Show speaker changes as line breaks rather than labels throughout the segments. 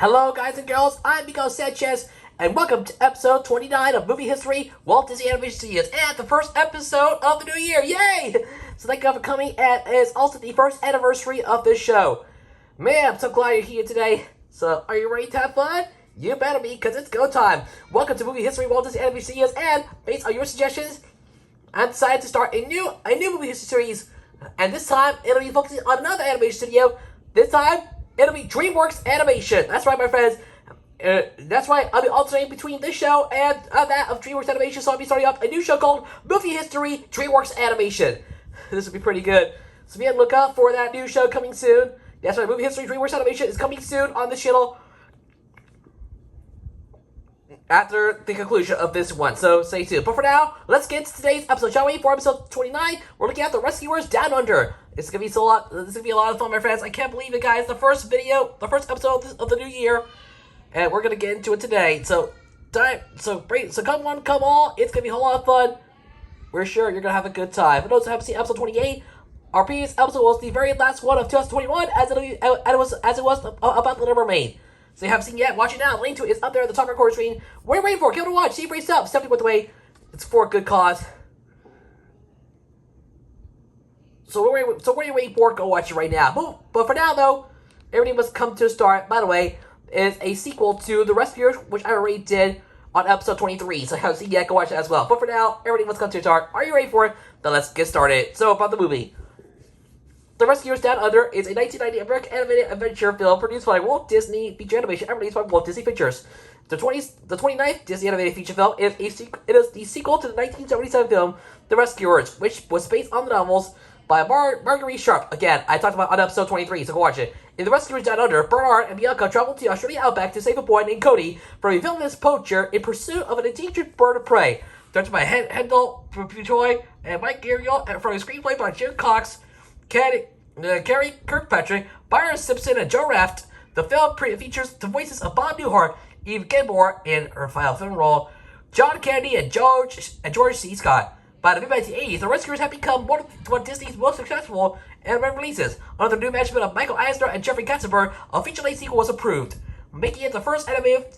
Hello, guys and girls. I'm Miguel Sanchez, and welcome to episode 29 of Movie History, Walt Disney Animation Studios, and the first episode of the new year. Yay! So thank you for coming, and it's also the first anniversary of this show. Man, I'm so glad you're here today. So, are you ready to have fun? You better be, because it's go time. Welcome to Movie History, Walt Disney Animation Studios, and based on your suggestions, I decided to start a new movie history series, and this time it'll be focusing on another animation studio. This time it'll be DreamWorks Animation. That's right, my friends. That's right. I'll be alternating between this show and that of DreamWorks Animation. So I'll be starting up a new show called Movie History DreamWorks Animation. This will be pretty good. So be on the lookout for that new show coming soon. That's right. Movie History DreamWorks Animation is coming soon on this channel after the conclusion of this one, so stay tuned. But for now, let's get to today's episode, shall we? For episode 29, we're looking at the Rescuers Down Under. This is gonna be a lot of fun, my friends. I can't believe it, guys. The first episode of the new year, and we're gonna get into it today. So come one, come all. It's gonna be a whole lot of fun. We're sure you're gonna have a good time. For those who haven't seen episode 28, our previous episode was the very last one of 2021, as it was about Little Mermaid. So you haven't seen yet, watch it now. The link to it is up there at the top of the recording screen. What are you waiting for? Give it a watch. See it for yourself. 70 went away. It's for a good cause. So what are you waiting for? Go watch it right now. But for now, though, everything must come to a start. By the way, is a sequel to The Rescuers, which I already did on episode 23. So if you haven't seen it yet, go watch it as well. But for now, everything must come to a start. Are you ready for it? Then let's get started. So about the movie. The Rescuers Down Under is a 1990 American animated adventure film produced by Walt Disney Feature Animation and released by Walt Disney Pictures. The 29th Disney animated feature film is the sequel to the 1977 film The Rescuers, which was based on the novels by Marguerite Sharp. Again, I talked about on episode 23, so go watch it. In The Rescuers Down Under, Bernard and Bianca travel to the Australian outback to save a boy named Cody from a villainous poacher in pursuit of an endangered bird of prey. Directed by Hendel Pujoy and Mike Gabriel, and from a screenplay by Jim Cox, Carrie Kirkpatrick, Byron Simpson, and Joe Raft. The film features the voices of Bob Newhart, Eve Gilmore in her final film role, John Candy, and George C. Scott. By the mid-1980s, The Rescuers have become one of Disney's most successful animated releases. Under the new management of Michael Eisner and Jeffrey Katzenberg, a feature-length sequel was approved, making it the first animated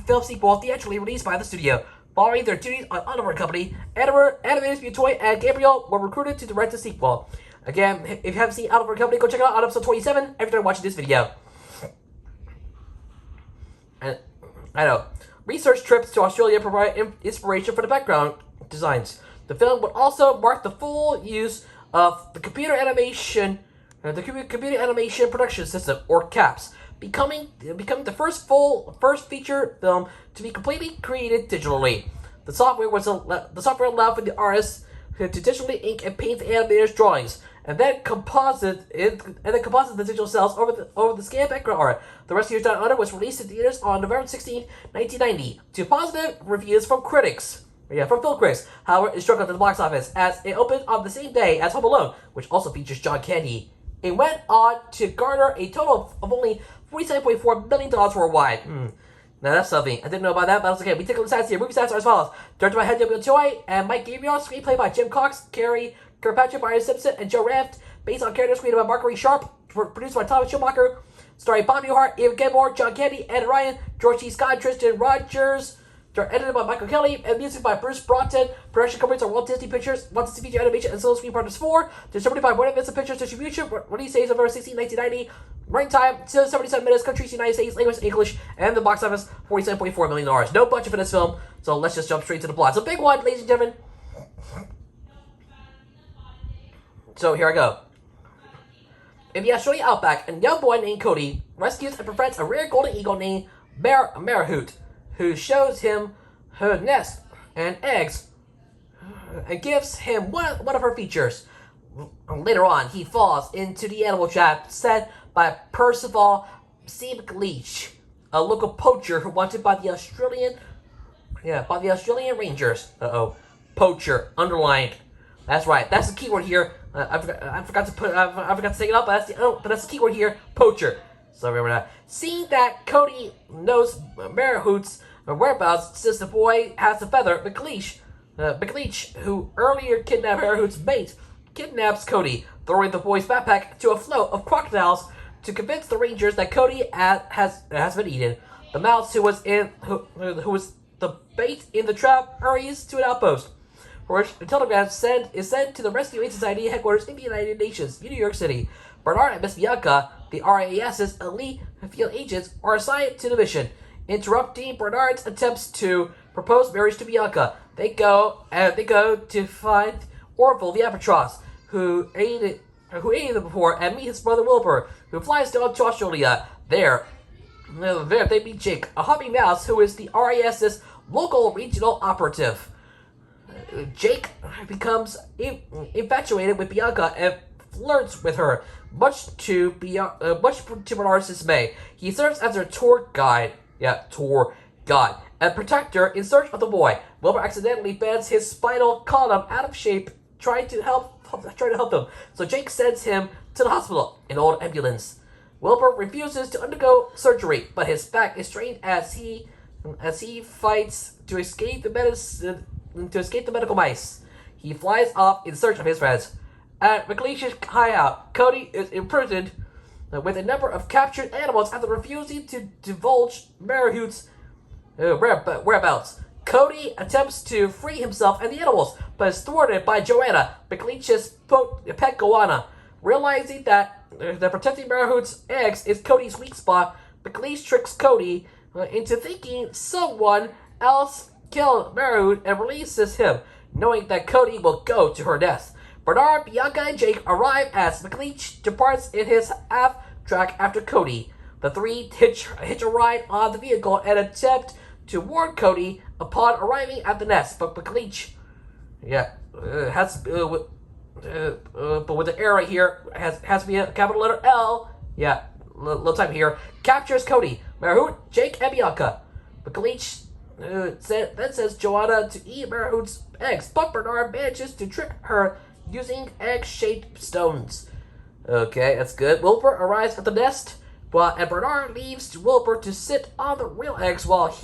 film sequel theatrically released by the studio. Following their duties on Oliver & Company, animators Butoy and Gabriel were recruited to direct the sequel. Again, if you haven't seen Oliver & Company, go check it out on episode 27 every time watching this video. And I know. Research trips to Australia provide inspiration for the background designs. The film would also mark the full use of the computer animation production system, or CAPS, becoming the first feature film to be completely created digitally. The software allowed for the artists to digitally ink and paint the animator's drawings, and then composite the digital cells over the scanned background art. The Rescuers Down Under was released in theaters on November 16, 1990, to positive reviews from film critics. However, it struggled at the box office as it opened on the same day as Home Alone, which also features John Candy. It went on to garner a total of only $47.4 million worldwide. Now that's something. I didn't know about that, but that's okay. We take a look at the stats here. Movie stats are as follows. Directed by Hendel Butoy and Mike Gabriel. Screenplay by Jim Cox, Carrie Kirkpatrick, Byron Simpson, and Joe Raft. Based on characters created by Marguerite Sharp. Produced by Thomas Schumacher. Starring Bob Newhart, Eve Gilmore, John Candy, Ed Ryan, George C. Scott, Tristan Rogers. Edited by Michael Kelly, and music by Bruce Broughton. Production companies are Walt Disney Pictures, Walt Disney Feature Animation, and Solo Screen Partners 4. Distributed by Warner Bros. Pictures Distribution. Release date November 16, 1990. Running time 77 minutes. Countries United States. Language English. And the box office $47.4 million. No budget for this film, so let's just jump straight to the plot. So big one, ladies and gentlemen. So here I go. In the Australian outback, a young boy named Cody rescues and prevents a rare golden eagle named Marahoot, who shows him her nest and eggs and gives him one of her features. Later on, he falls into the animal trap set by Percival C. McLeish, a local poacher who wanted by the Australian Rangers. Poacher, underlined. That's right. That's the keyword here. I forgot to say it up, but that's the keyword here. Poacher. So remember that. Seeing that Cody knows Marahoot's whereabouts, since the boy has a feather, McLeish, who earlier kidnapped Marahoot's mate, kidnaps Cody, throwing the boy's backpack to a float of crocodiles to convince the Rangers that Cody has been eaten. The mouse who was the bait in the trap hurries to an outpost, for which a telegram is sent to the Rescue Aid Society headquarters in the United Nations, New York City. Bernard and Miss Bianca, the RAS's elite field agents, are assigned to the mission. Interrupting Bernard's attempts to propose marriage to Bianca, they go to find Orville the albatross, who aided them before, and meet his brother Wilbur, who flies down to Australia. There they meet Jake, a hopping mouse who is the RAS's local regional operative. Jake becomes infatuated with Bianca and flirts with her, much to Bernard's dismay. He serves as her tour guide, and protector in search of the boy. Wilbur accidentally bends his spinal column out of shape, trying to help him. So Jake sends him to the hospital in an old ambulance. Wilbur refuses to undergo surgery, but his back is strained as he fights to escape the medical mice. He flies off in search of his friends. At McLeish's hideout, Cody is imprisoned with a number of captured animals after refusing to divulge Marahut's whereabouts. Cody attempts to free himself and the animals, but is thwarted by Joanna, McLeish's pet goanna. Realizing that protecting Marahut's eggs is Cody's weak spot, McLeish tricks Cody into thinking someone else killed Marahut and releases him, knowing that Cody will go to her death. Bernard, Bianca, and Jake arrive as McLeish departs in his half-track after Cody. The three hitch a ride on the vehicle and attempt to warn Cody upon arriving at the nest, but McLeish, but with the error right here, has to be a capital letter L. Little type here. Captures Cody, Marahut, Jake, and Bianca. McLeish then says Joanna to eat Marahut's eggs, but Bernard manages to trick her using egg-shaped stones. Okay, that's good. Wilbur arrives at the nest, and Bernard leaves Wilbur to sit on the real eggs while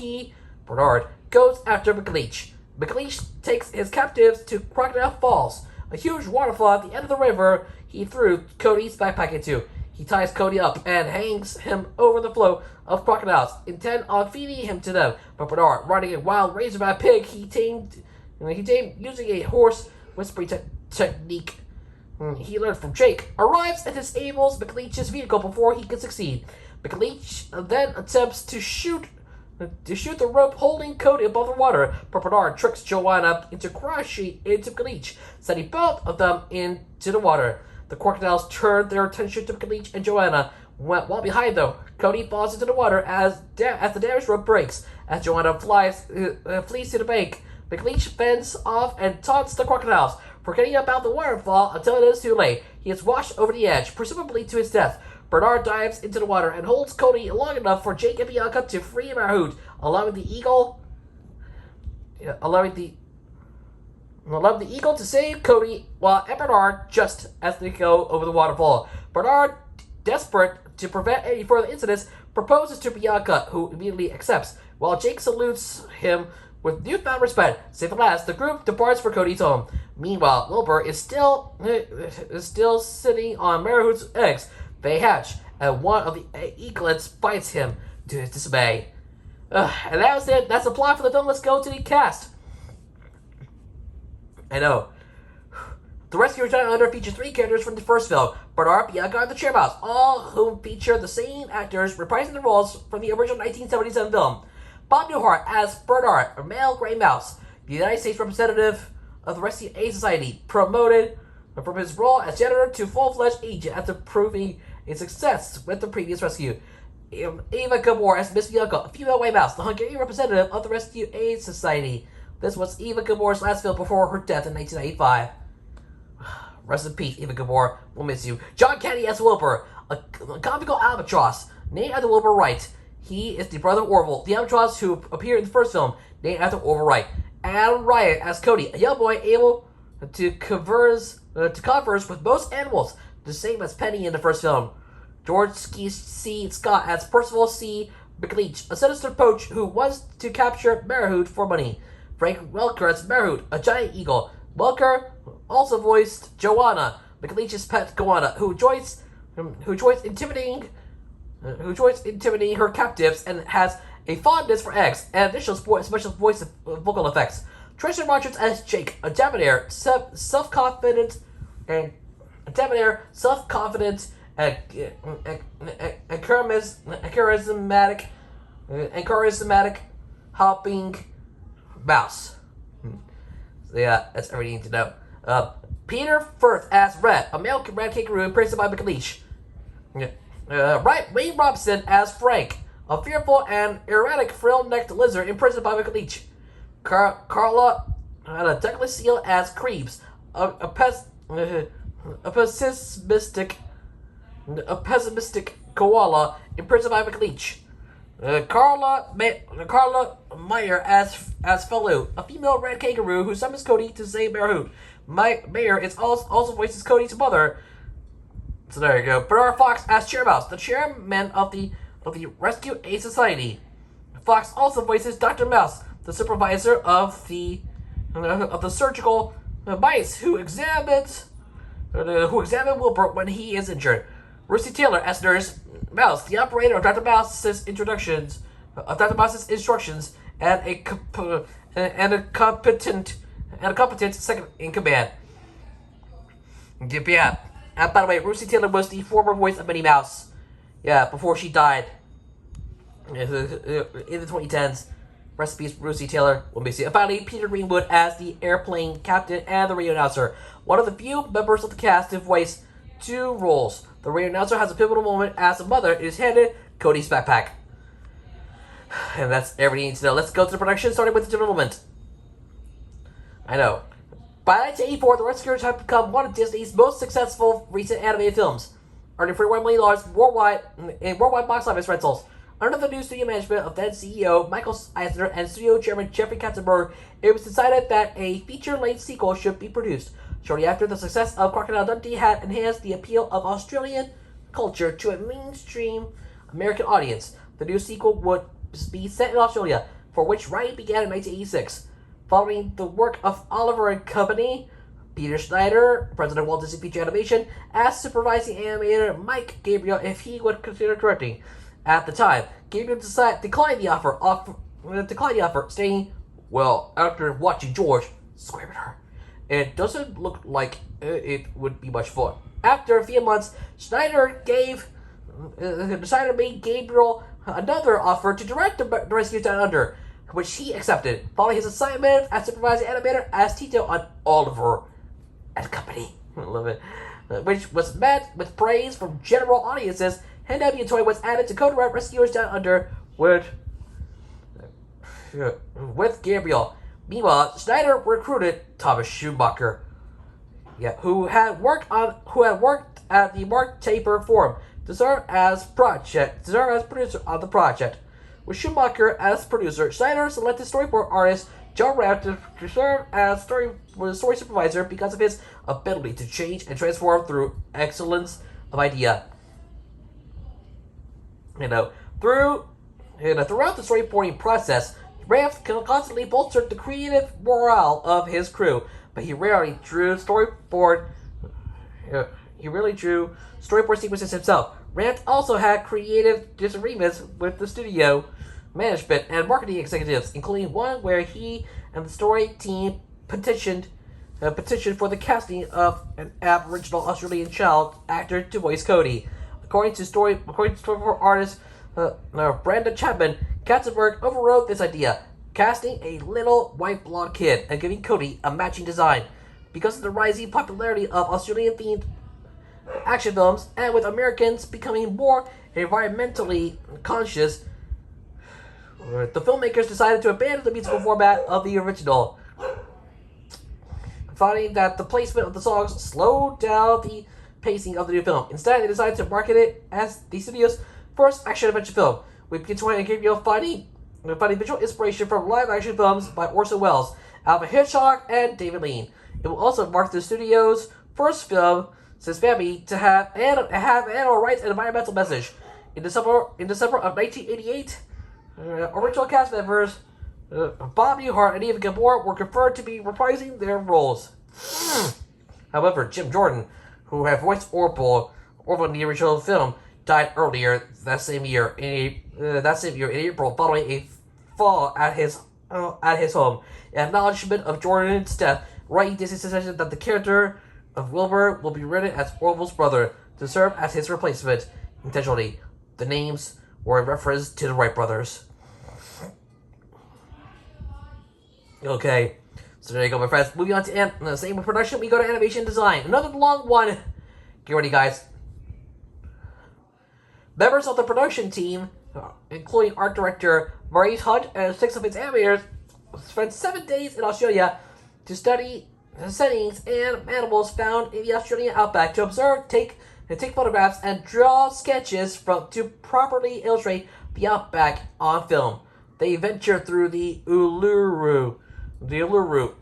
Bernard, goes after McLeish. McLeish takes his captives to Crocodile Falls, a huge waterfall at the end of the river he threw Cody's backpack into. He ties Cody up and hangs him over the flow of crocodiles, intent on feeding him to them. But Bernard, riding a wild razorback pig he tamed using a horse whispering technique he learned from Jake, arrives and disables McLeish's vehicle before he can succeed. McLeish then attempts to shoot the rope holding Cody above the water, but Bernard tricks Joanna into crashing into McLeish, sending both of them into the water. The crocodiles turn their attention to McLeish and Joanna. While behind them, Cody falls into the water as the damaged rope breaks. As Joanna flees to the bank, McLeish fends off and taunts the crocodiles, forgetting about the waterfall until it is too late. He is washed over the edge, presumably to his death. Bernard dives into the water and holds Cody long enough for Jake and Bianca to free Marahut, allowing the eagle to save Cody, while Bernard just as they go over the waterfall. Bernard, desperate to prevent any further incidents, proposes to Bianca, who immediately accepts, while Jake salutes him with newfound respect. Safe at last, the group departs for Cody's home. Meanwhile, Wilbur is still sitting on Marahut's eggs. They hatch, and one of the eaglets bites him to his dismay. And that was it. That's the plot for the film. Let's go to the cast. I know. The Rescue Giant Under features three characters from the first film: Bernard, Bianca, and the Chair Mouse, all who feature the same actors reprising the roles from the original 1977 film. Bob Newhart as Bernard, a male gray mouse, the United States representative of the Rescue Aid Society, promoted from his role as janitor to full-fledged agent after proving a success with the previous rescue. Eva Gabor as Miss Bianca, a female white mouse, the Hungarian representative of the Rescue Aid Society. This was Eva Gabor's last film before her death in 1995. Rest in peace, Eva Gabor. We'll miss you. John Candy as Wilbur, a comical albatross, named after Wilbur Wright. He is the brother of Orville, the albatross who appeared in the first film, named after Orville Wright. Adam Ryan as Cody, a young boy able to converse with most animals, the same as Penny in the first film. George C. Scott as Percival C. McLeish, a sinister poach who wants to capture Marahut for money. Frank Welker as Marahut, a giant eagle. Welker also voiced Joanna, McLeish's pet goanna, who enjoys intimidating who joins intimidating her captives and has a fondness for eggs and additional special voice vocal effects. Tristan Rogers as Jake, a debonair, self-confident, and charismatic hopping mouse. So yeah, that's everything you need to know. Peter Firth as Red, a male red kangaroo imprisoned by McLeish. Wayne Robson as Frank, a fearful and erratic frill-necked lizard imprisoned by McLeish. Carla Douglas Seal as Creeps, a pessimistic koala imprisoned by McLeish. Carla Meyer as Faloo, a female red kangaroo who summons Cody to save Mayor. Mayor is also voices Cody's mother. So there you go. Bernard Fox as Chairmouse, the chairman of the Rescue Aid Society. Fox also voices Dr. Mouse, the supervisor of the surgical mice who examines Wilbur when he is injured. Rusty Taylor as Nurse Mouse, the operator of Dr. Mouse's instructions, and a competent second in command. Yeah. And by the way, Rusty Taylor was the former voice of Minnie Mouse. Yeah, before she died in the 2010s. Rest in peace, Rusty Taylor. We'll miss you. And finally, Peter Greenwood as the airplane captain and the radio announcer. One of the few members of the cast to voice two roles. The radio announcer has a pivotal moment as a mother is handed Cody's backpack. And that's everything you need to know. Let's go to the production, starting with the development. I know. By 1984, The Rescuers have become one of Disney's most successful recent animated films, earning $41 million worldwide in worldwide box office rentals. Under the new studio management of then CEO Michael Eisner and studio chairman Jeffrey Katzenberg, it was decided that a feature-length sequel should be produced. Shortly after, the success of Crocodile Dundee had enhanced the appeal of Australian culture to a mainstream American audience. The new sequel would be set in Australia, for which writing began in 1986. Following the work of Oliver and Company, Peter Schneider, president of Walt Disney Feature Animation, asked supervising animator Mike Gabriel if he would consider directing. At the time, Gabriel declined the offer, saying, "Well, after watching George scream at her, it doesn't look like it would be much fun." After a few months, Schneider made Gabriel another offer to direct the Rescue Down Under, which he accepted, following his assignment as supervising animator as Tito on Oliver and Company. I love it. Which was met with praise from general audiences. Henry and Toy was added to co-direct Rescuers Down Under with Gabriel. Meanwhile, Schneider recruited Thomas Schumacher, who had worked at the Mark Taper Forum, to serve as producer on the project. With Schumacher as producer, Schneider selected storyboard artist John Rapp to serve as story supervisor because of his ability to change and transform through excellence of idea. Throughout the storyboarding process, Raff constantly bolstered the creative morale of his crew, but he rarely drew storyboard sequences himself. Raff also had creative disagreements with the studio management and marketing executives, including one where he and the story team petitioned for the casting of an Aboriginal Australian child actor to voice Cody. According to storyboard artist Brandon Chapman, Katzenberg overrode this idea, casting a little white blonde kid and giving Cody a matching design. Because of the rising popularity of Australian-themed action films, and with Americans becoming more environmentally conscious, the filmmakers decided to abandon the musical format of the original, finding that the placement of the songs slowed down the pacing of the new film. Instead, they decided to market it as the studio's first action-adventure film, with Toy and Gabriel finding visual inspiration from live-action films by Orson Welles, Alfred Hitchcock, and David Lean. It will also mark the studio's first film since Bambi to have animal rights and environmental message. In December of 1988, original cast members Bob Newhart and Eva Gabor were confirmed to be reprising their roles. However, Jim Jordan, who had voiced Orville in the original film, died earlier that same year in April following a fall at his home. In acknowledgement of Jordan's death, Wright Disney suggested that the character of Wilbur will be written as Orville's brother to serve as his replacement. Intentionally, the names were a reference to the Wright brothers. Okay, so there you go, my friends. Moving on to same with production, we go to animation design. Another long one. Get ready, guys. Members of the production team, including art director Maurice Hunt and 6 of its animators, spent 7 days in Australia to study the settings and animals found in the Australian outback, to observe, take photographs, and draw sketches to properly illustrate the outback on film. They ventured through the Uluru,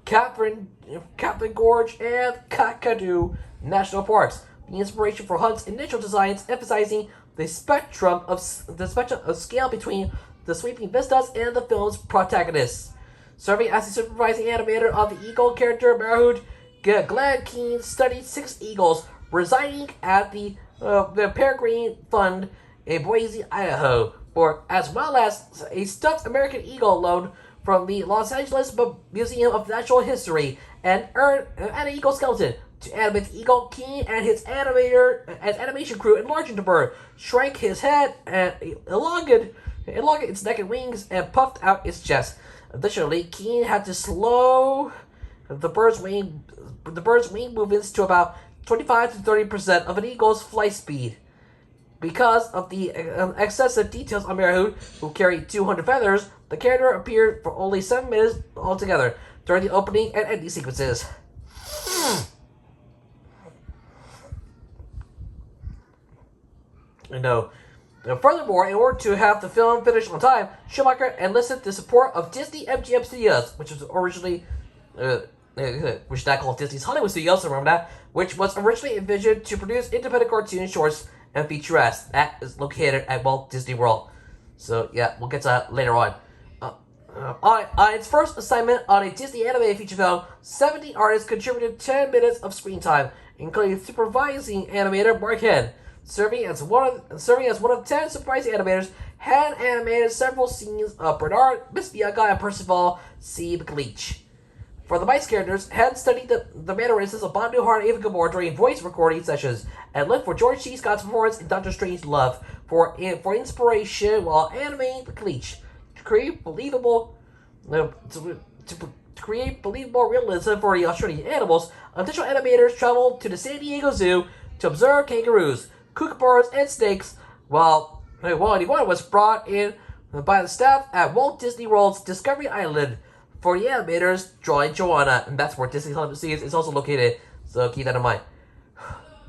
Catherine Gorge, and Kakadu National Parks. The inspiration for Hunt's initial designs emphasizing the spectrum of scale between the sweeping vistas and the film's protagonists. Serving as the supervising animator of the eagle character Marhood, Glenn Keane studied 6 eagles residing at the Peregrine Fund in Boise, Idaho, as well as a stuffed American eagle loaned from the Los Angeles Museum of Natural History and an eagle skeleton. To animate the eagle, Keane and his animation crew enlarged the bird, shrank his head, and elongated its neck and wings, and puffed out its chest. Additionally, Keane had to slow the bird's wing movements to about 25 to 30% of an eagle's flight speed. Because of the excessive details on Marhood, who carried 200 feathers, the character appeared for only 7 minutes altogether during the opening and ending sequences. Furthermore, in order to have the film finished on time, Schumacher enlisted the support of Disney MGM Studios, which was originally, which now called Disney's Hollywood Studios, remember that, which was originally envisioned to produce independent cartoon shorts and featurettes. That is located at Walt Disney World. So yeah, we'll get to that later on. On its first assignment on a Disney animated feature film, 70 artists contributed 10 minutes of screen time, including supervising animator Mark Henn. Serving as one of 10 supervising animators, Henn animated several scenes of Bernard, Miss Bianca, and Percival C. McLeach. For the mice characters, Henn studied the mannerisms of Bob Newhart and Ava Gabor during voice recording sessions, and looked for George C. Scott's performance in Doctor Strange Love for inspiration while animating McLeach. To create believable realism for the Australian animals, additional animators traveled to the San Diego Zoo to observe kangaroos, kookaburras, and snakes, while an iguana was brought in by the staff at Walt Disney World's Discovery Island for the animators drawing Joanna, and that's where Disney Hollywood Studios is also located, so keep that in mind.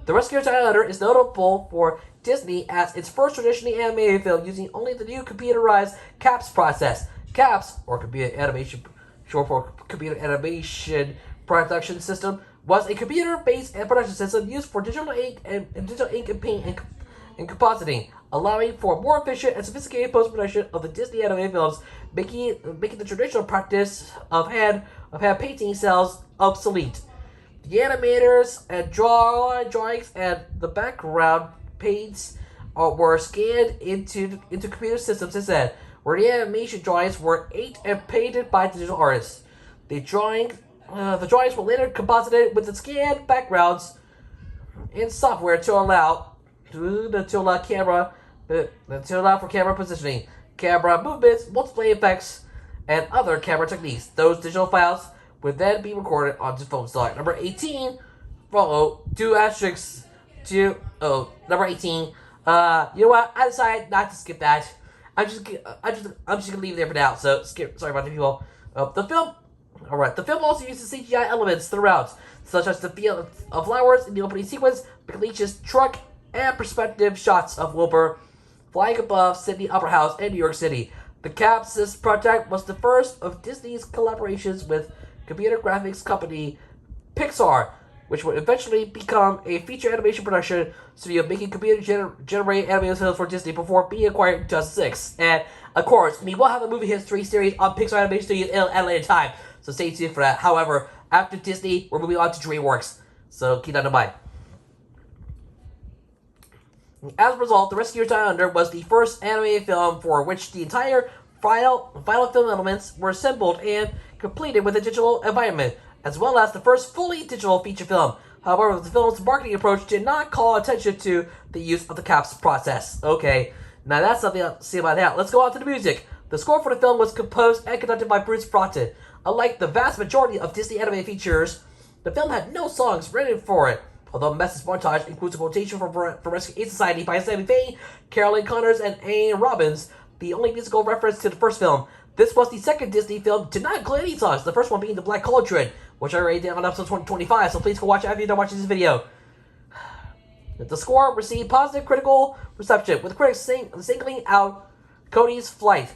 The Rescuers Islander is notable for Disney as its first traditionally animated film using only the new computerized CAPS process. CAPS, or computer animation, short for computer animation production system, was a computer-based production system used for digital ink and paint and compositing, allowing for more efficient and sophisticated post-production of the Disney animated films, making the traditional practice of hand painting cells obsolete. The animators and drawings and the background paints were scanned into computer systems instead, where the animation drawings were inked and painted by digital artists. The drawings were later composited with the scanned backgrounds in software to allow for camera positioning, camera movements, multiple effects, and other camera techniques. Those digital files would then be recorded onto film stock. Number 18, two asterisks to number 18. You know what? I decided not to skip that. I'm just gonna leave it there for now. So skip. Sorry about the people. The film also uses CGI elements throughout, such as the field of flowers in the opening sequence, McLeach's truck, and perspective shots of Wilbur flying above Sydney Opera House and New York City. The CAPS project was the first of Disney's collaborations with computer graphics company Pixar, which would eventually become a feature animation production studio making computer-generated animated films for Disney before being acquired in 2006. And, of course, we'll have a movie history series on Pixar Animation Studios at a later time, so stay tuned for that. However, after Disney, we're moving on to DreamWorks, so keep that in mind. As a result, The Rescuers Down Under was the first animated film for which the entire final film elements were assembled and completed with a digital environment, as well as the first fully digital feature film. However, the film's marketing approach did not call attention to the use of the CAPS process. Okay, now that's something I'll see about that. Let's go on to the music. The score for the film was composed and conducted by Bruce Broughton. Unlike the vast majority of Disney animated features, the film had no songs written for it. Although Mess's montage includes a quotation from Rescue Aid Society by Sammy Faye, Carolyn Connors, and Anne Robbins, the only musical reference to the first film. This was the second Disney film to not include any songs, the first one being The Black Cauldron, which I already did on episode 2025, so please go watch it after you're done watching this video. The score received positive critical reception, with critics singling out Cody's flight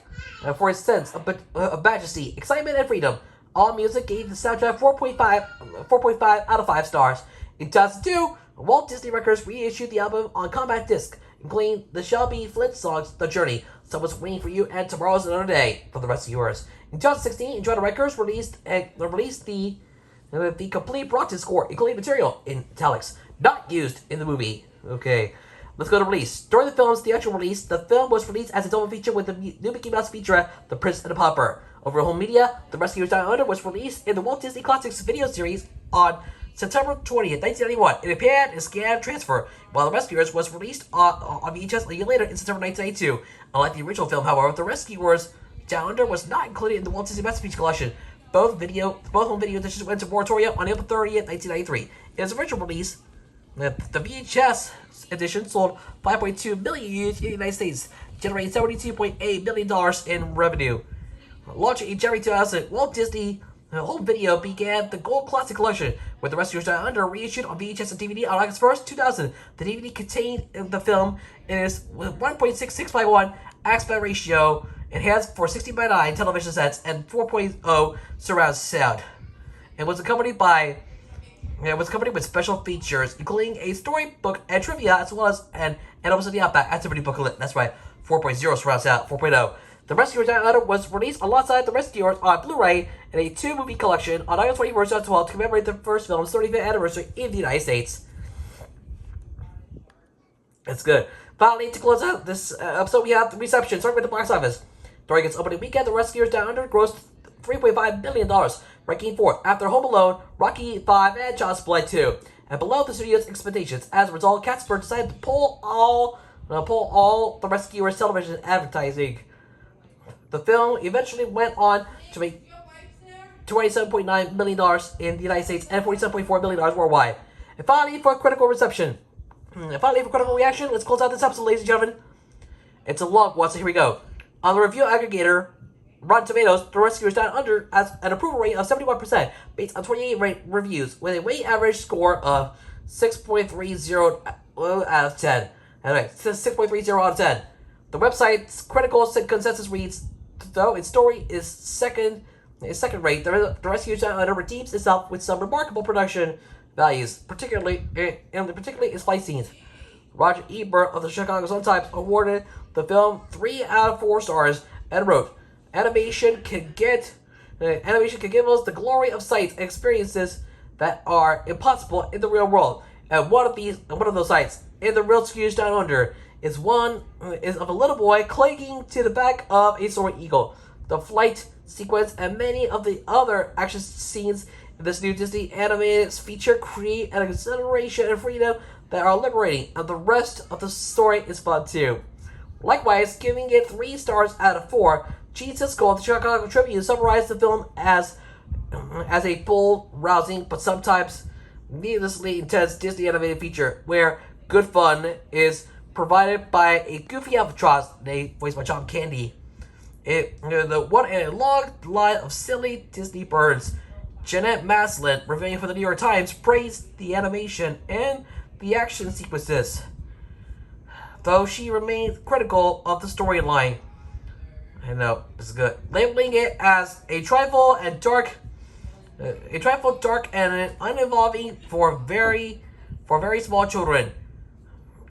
for his sense of majesty, excitement, and freedom. AllMusic gave the soundtrack 4.5 out of 5 stars. In 2002, Walt Disney Records reissued the album on compact disc, including the Shelby Flint songs The Journey, Someone's Waiting for You, and Tomorrow's Another Day for the Rescuers. In 2016, Enjoy Records released the complete Broughton score, including material in italics, not used in the movie. Okay, let's go to release. During the film's theatrical release, the film was released as a double feature with the new Mickey Mouse featurette, The Prince and the Pauper. Over home media, The Rescuers Down Under was released in the Walt Disney Classics video series on September 20th, 1991, in Japan and scan transfer, while The Rescuers was released on VHS a year later in September 1992. Unlike the original film, however, The Rescuers Down Under was not included in the Walt Disney Masterpiece Collection. Both home video editions went to moratorium on April 30th, 1993. In its original release, the VHS edition sold 5.2 million units in the United States, generating $72.8 million in revenue. Launching in January 2000, Walt Disney Home Video began the Gold Classic Collection, with The Rescuers Down Under reissued on VHS and DVD on August 1st, 2000. The DVD contained the film in its 1.66:1 aspect ratio, enhanced for 16:9 television sets, and 4.0 surround sound. It was accompanied with special features, including a storybook and trivia, as well as an Elvis of the Outback activity booklet. That's right, 4.0 surround sound, 4.0. The Rescuers Down Under was released alongside The Rescuers on Blu-ray in a 2-movie collection on August 21st, 2012 to commemorate the first film's 35th anniversary in the United States. That's good. Finally, to close out this episode, we have the reception, starting with the box office. During its opening weekend, The Rescuers Down Under grossed $3.5 billion, ranking fourth after Home Alone, Rocky V, and Child's Play 2, and below the studio's expectations. As a result, Casper decided to pull all The Rescuers television advertising. The film eventually went on to make $27.9 million in the United States and $47.4 million worldwide. And finally, for critical reception. Finally, for critical reaction, let's close out this episode, ladies and gentlemen. It's a long one, so here we go. On the review aggregator, Rotten Tomatoes, The Rescuers Down Under has an approval rate of 71% based on 28 reviews, with a weighted average score of 6.30 out of 10. Anyway, 6.30 out of 10. The website's critical consensus reads, though its story is second rate, The Rescuers Down Under redeems itself with some remarkable production values, particularly its fight scenes. Roger Ebert of the Chicago Sun-Times awarded the film 3 out of 4 stars and wrote, Animation can give us the glory of sights and experiences that are impossible in the real world. And one of those sights in The Rescuers Down Under is of a little boy clinging to the back of a soaring eagle. The flight sequence and many of the other action scenes in this new Disney animated feature create an exhilaration and freedom that are liberating, and the rest of the story is fun too. Likewise, giving it 3 stars out of 4, Gene Siskel of the Chicago Tribune summarized the film as a bold, rousing, but sometimes needlessly intense Disney animated feature where good fun is provided by a goofy albatross voiced by John Candy. A long line of silly Disney birds. Jeanette Maslin, reviewing for the New York Times, praised the animation and the action sequences, though she remained critical of the storyline. I know, this is good. Labeling it as a trifle dark and uninvolving for very small children.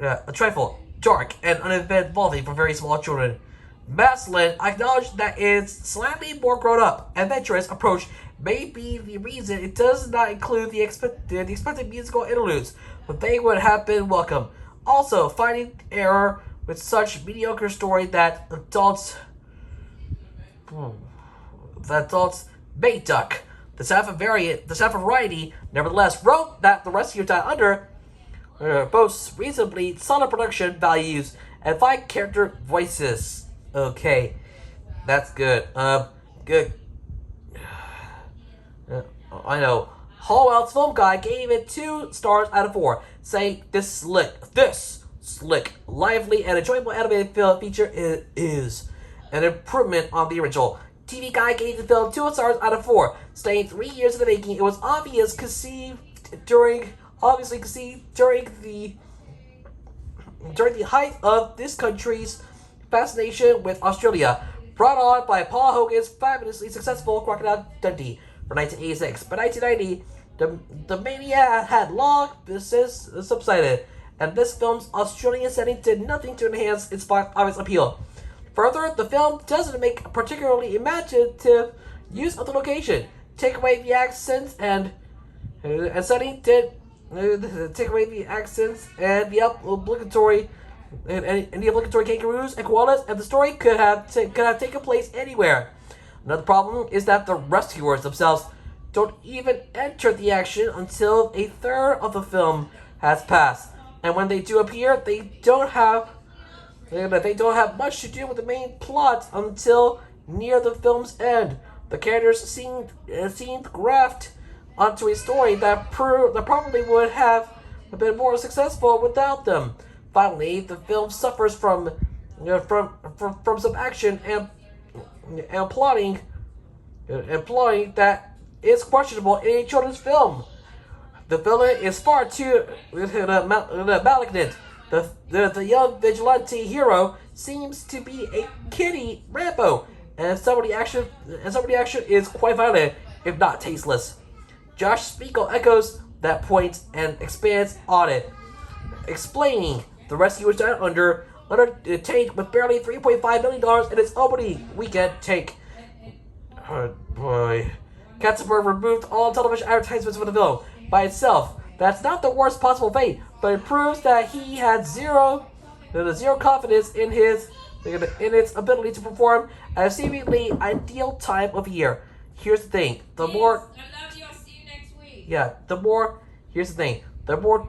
A trifle dark and uninvolving for very small children. Maslin acknowledged that its slightly more grown-up, adventurous approach may be the reason it does not include the expected musical interludes, but they would have been welcome. Also, finding error with such mediocre story that adults may duck. The staff of Variety, nevertheless, wrote that The Rescue Down Under boasts reasonably solid production values and fine character voices. Okay, that's good. Good. I know. Hallwell's film guy gave it 2 stars out of 4, saying this slick, lively, and enjoyable animated film feature is an improvement on the original. TV Guy gave the film 2 stars out of 4, saying 3 years in the making. It was obviously conceived during the height of this country's fascination with Australia, brought on by Paul Hogan's fabulously successful Crocodile Dundee for 1986. By 1990, the mania had long since subsided, and this film's Australian setting did nothing to enhance its box office appeal. Further, the film doesn't make a particularly imaginative use of the location. Take away the accents and setting did take away the accents and the obligatory kangaroos and koalas, and the story could have taken place anywhere. Another problem is that the rescuers themselves don't even enter the action until a third of the film has passed, and when they do appear, they don't have much to do with the main plot until near the film's end. The characters seem grafted onto a story that probably would have been more successful without them. Finally, the film suffers from some action and plotting that is questionable in a children's film. The villain is far too malignant. The young vigilante hero seems to be a kiddie Rambo, and some of the action is quite violent, if not tasteless. Josh Spiegel echoes that point and expands on it, explaining The Rescuers Down Under undertake with barely $3.5 million in its opening weekend take. Oh boy. Katzenberg removed all television advertisements for the film. By itself, that's not the worst possible fate, but it proves that he had zero confidence in its ability to perform at a seemingly ideal time of year. Here's the thing: the more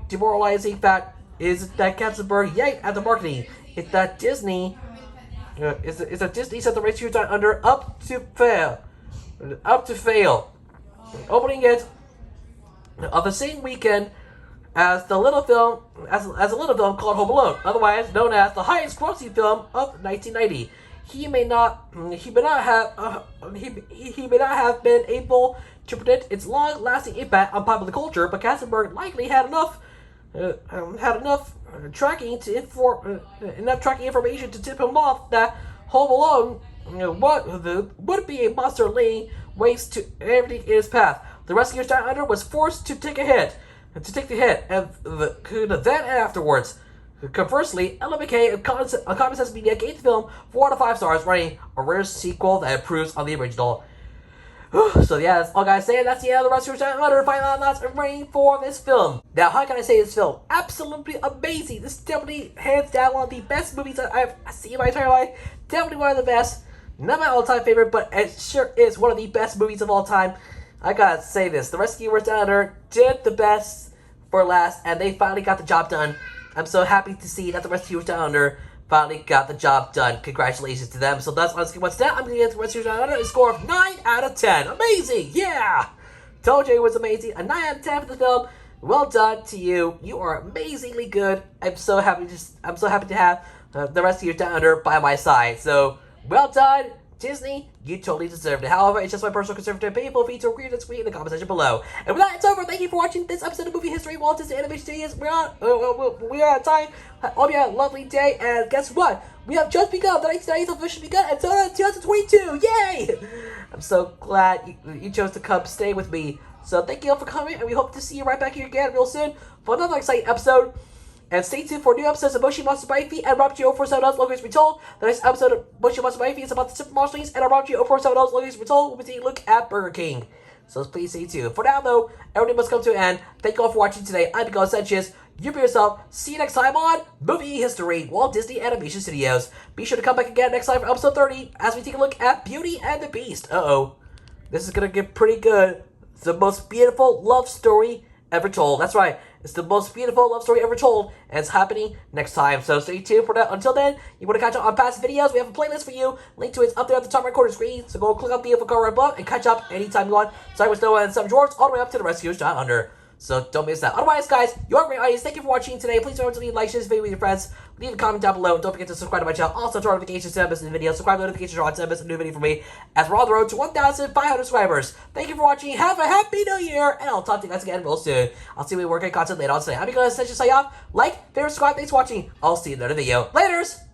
demoralizing fact is that Katzenberg yanked at the marketing. It's that Disney set the Rescue Down Under up to fail, opening it of the same weekend as a little film called Home Alone, otherwise known as the highest grossing film of 1990. He may not have been able to predict its long-lasting impact on popular culture, but Katzenberg likely had enough tracking information to tip him off that Home Alone would be a monster laying waste to everything in its path. The Rescuers Down Under was forced to take the hit, and then afterwards. Conversely, Ella McKay of Common Sense Media gave the film 4 out of 5 stars, writing a rare sequel that improves on the original. So yeah, that's all I gotta say. That's the end of The Rescuers Down Under. Final thoughts and rating for this film. Now, how can I say this film? Absolutely amazing. This is definitely, hands down, one of the best movies that I've seen in my entire life. Definitely one of the best. Not my all-time favorite, but it sure is one of the best movies of all time. I gotta say this. The Rescuers Down Under did the best for last, and they finally got the job done. I'm so happy to see that The Rescuers Down Under finally got the job done. Congratulations to them. So that's what's that. I'm going to get The Rescuers Down Under a score of 9 out of 10. Amazing! Yeah! Told you it was amazing. A 9 out of 10 for the film. Well done to you. You are amazingly good. I'm so happy to have The Rescuers Down Under by my side. So, well done, Disney. You totally deserved it. However, it's just my personal conservative opinion. Feel free to agree or disagree in the comment section below. And with that, it's over. Thank you for watching this episode of Movie History Walt Disney Animation Studios. We are out of time. Hope you have a lovely day. And guess what? We have just begun. The 1990s officially begun. And so does 2022. Yay! I'm so glad you chose to come stay with me. So thank you all for coming. And we hope to see you right back here again real soon for another exciting episode. And stay tuned for new episodes of Moshi Monster by Feet and Rob G047's Logan's Retold. The next episode of Moshi Monster by Feet is about the Super Monsters, and Rob G047's Logan's Retold will be taking a look at Burger King. So please stay tuned. For now, though, everything must come to an end. Thank you all for watching today. I'm Miguel Sanchez, You for yourself. See you next time on Movie History, Walt Disney Animation Studios. Be sure to come back again next time for episode 30 as we take a look at Beauty and the Beast. This is gonna get pretty good. It's the most beautiful love story ever told. That's right. It's the most beautiful love story ever told, and it's happening next time. So stay tuned for that. Until then, you want to catch up on past videos, we have a playlist for you. Link to it's up there at the top right corner screen. So go click on the info card right above and catch up anytime you want. Starting with Noah and some dwarves all the way up to the rescuers down under. So don't miss that. Otherwise, guys, you are a great audience. Thank you for watching today. Please remember to leave a like, share this video with your friends. Leave a comment down below. And don't forget to subscribe to my channel. Also, turn on notifications to not miss a video. Subscribe to notifications on to not miss a new video from me. As we're on the road to 1,500 subscribers. Thank you for watching. Have a happy new year. And I'll talk to you guys again real soon. I'll see you when we work on content later on today. I'm going to say off. Like, favorite, subscribe. Thanks for watching. I'll see you in another video. Laters!